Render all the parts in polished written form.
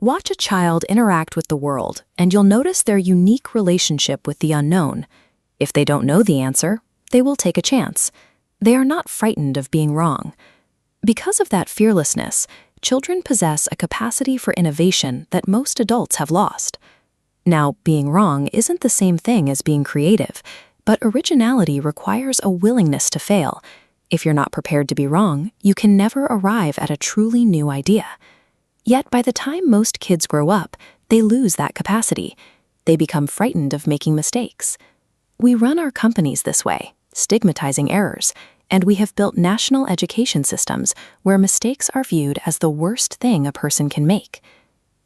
Watch a child interact with the world, and you'll notice their unique relationship with the unknown. If they don't know the answer, they will take a chance. They are not frightened of being wrong. Because of that fearlessness, children possess a capacity for innovation that most adults have lost. Now, being wrong isn't the same thing as being creative, but originality requires a willingness to fail. If you're not prepared to be wrong, you can never arrive at a truly new idea. Yet by the time most kids grow up, they lose that capacity. They become frightened of making mistakes. We run our companies this way, stigmatizing errors, and we have built national education systems where mistakes are viewed as the worst thing a person can make.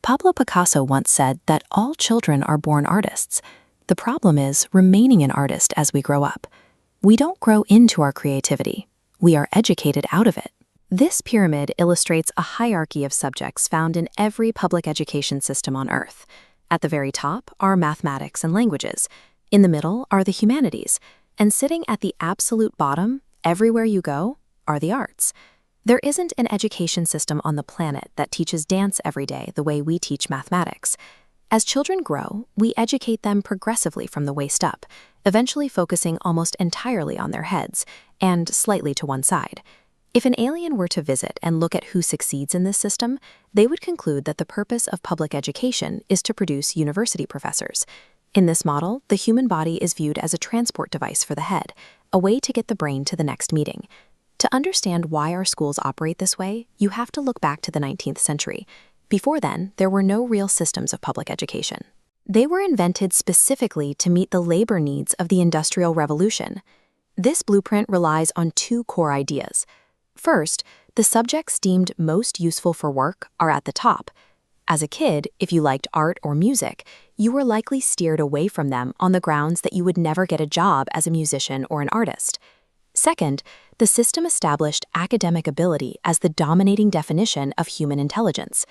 Pablo Picasso once said that all children are born artists. The problem is remaining an artist as we grow up. We don't grow into our creativity. We are educated out of it. This pyramid illustrates a hierarchy of subjects found in every public education system on Earth. At the very top are mathematics and languages. In the middle are the humanities. And sitting at the absolute bottom, everywhere you go, are the arts. There isn't an education system on the planet that teaches dance every day the way we teach mathematics. As children grow, we educate them progressively from the waist up, eventually focusing almost entirely on their heads, and slightly to one side. If an alien were to visit and look at who succeeds in this system, they would conclude that the purpose of public education is to produce university professors. In this model, the human body is viewed as a transport device for the head, a way to get the brain to the next meeting. To understand why our schools operate this way, you have to look back to the 19th century. Before then, there were no real systems of public education. They were invented specifically to meet the labor needs of the Industrial Revolution. This blueprint relies on two core ideas. First, the subjects deemed most useful for work are at the top. As a kid, if you liked art or music, you were likely steered away from them on the grounds that you would never get a job as a musician or an artist. Second, the system established academic ability as the dominating definition of human intelligence.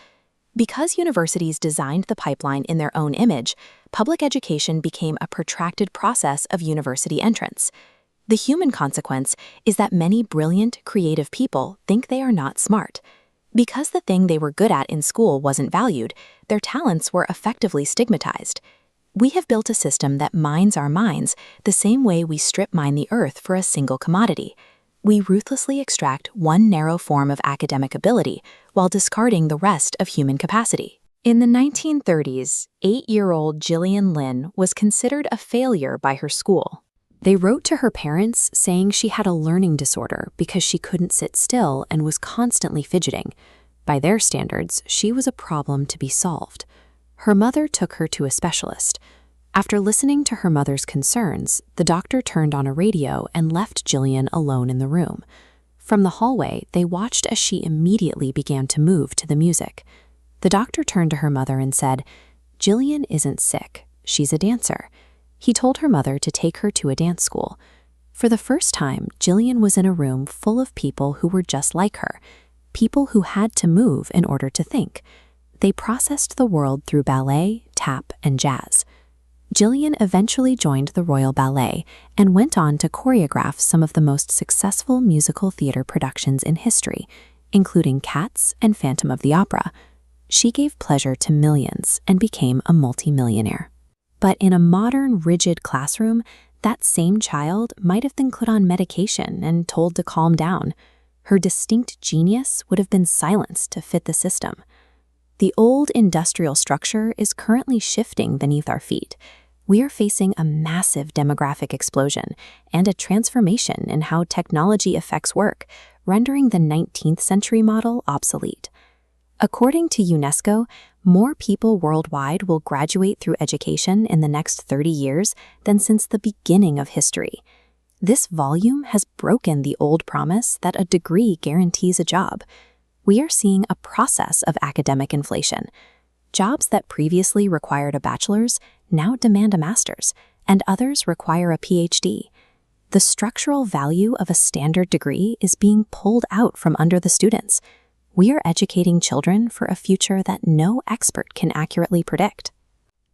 Because universities designed the pipeline in their own image, public education became a protracted process of university entrance. The human consequence is that many brilliant, creative people think they are not smart. Because the thing they were good at in school wasn't valued, their talents were effectively stigmatized. We have built a system that mines our minds the same way we strip mine the earth for a single commodity. We ruthlessly extract one narrow form of academic ability while discarding the rest of human capacity. In the 1930s, 8-year-old Jillian Lynn was considered a failure by her school. They wrote to her parents saying she had a learning disorder because she couldn't sit still and was constantly fidgeting. By their standards, she was a problem to be solved. Her mother took her to a specialist. After listening to her mother's concerns, the doctor turned on a radio and left Jillian alone in the room. From the hallway, they watched as she immediately began to move to the music. The doctor turned to her mother and said, "Jillian isn't sick, she's a dancer." He told her mother to take her to a dance school. For the first time, Jillian was in a room full of people who were just like her, people who had to move in order to think. They processed the world through ballet, tap, and jazz. Jillian eventually joined the Royal Ballet and went on to choreograph some of the most successful musical theater productions in history, including Cats and Phantom of the Opera. She gave pleasure to millions and became a multimillionaire. But in a modern, rigid classroom, that same child might have been put on medication and told to calm down. Her distinct genius would have been silenced to fit the system. The old industrial structure is currently shifting beneath our feet. We are facing a massive demographic explosion and a transformation in how technology affects work, rendering the 19th century model obsolete. According to UNESCO, more people worldwide will graduate through education in the next 30 years than since the beginning of history. This volume has broken the old promise that a degree guarantees a job. We are seeing a process of academic inflation. Jobs that previously required a bachelor's now demand a master's, and others require a PhD. The structural value of a standard degree is being pulled out from under the students. We are educating children for a future that no expert can accurately predict.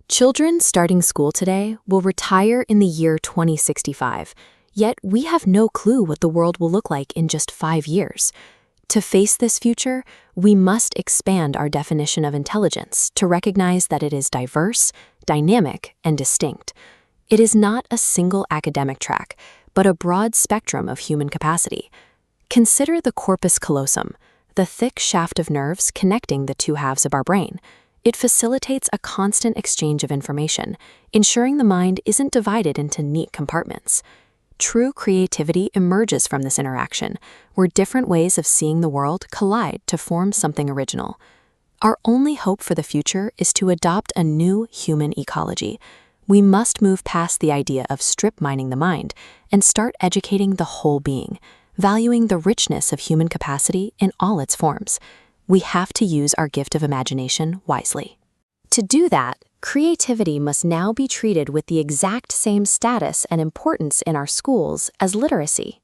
Children starting school today will retire in the year 2065, yet we have no clue what the world will look like in just 5 years. To face this future, we must expand our definition of intelligence to recognize that it is diverse, dynamic, and distinct. It is not a single academic track, but a broad spectrum of human capacity. Consider the corpus callosum, the thick shaft of nerves connecting the two halves of our brain. It facilitates a constant exchange of information, ensuring the mind isn't divided into neat compartments. True creativity emerges from this interaction, where different ways of seeing the world collide to form something original. Our only hope for the future is to adopt a new human ecology. We must move past the idea of strip mining the mind and start educating the whole being, valuing the richness of human capacity in all its forms. We have to use our gift of imagination wisely. To do that, creativity must now be treated with the exact same status and importance in our schools as literacy.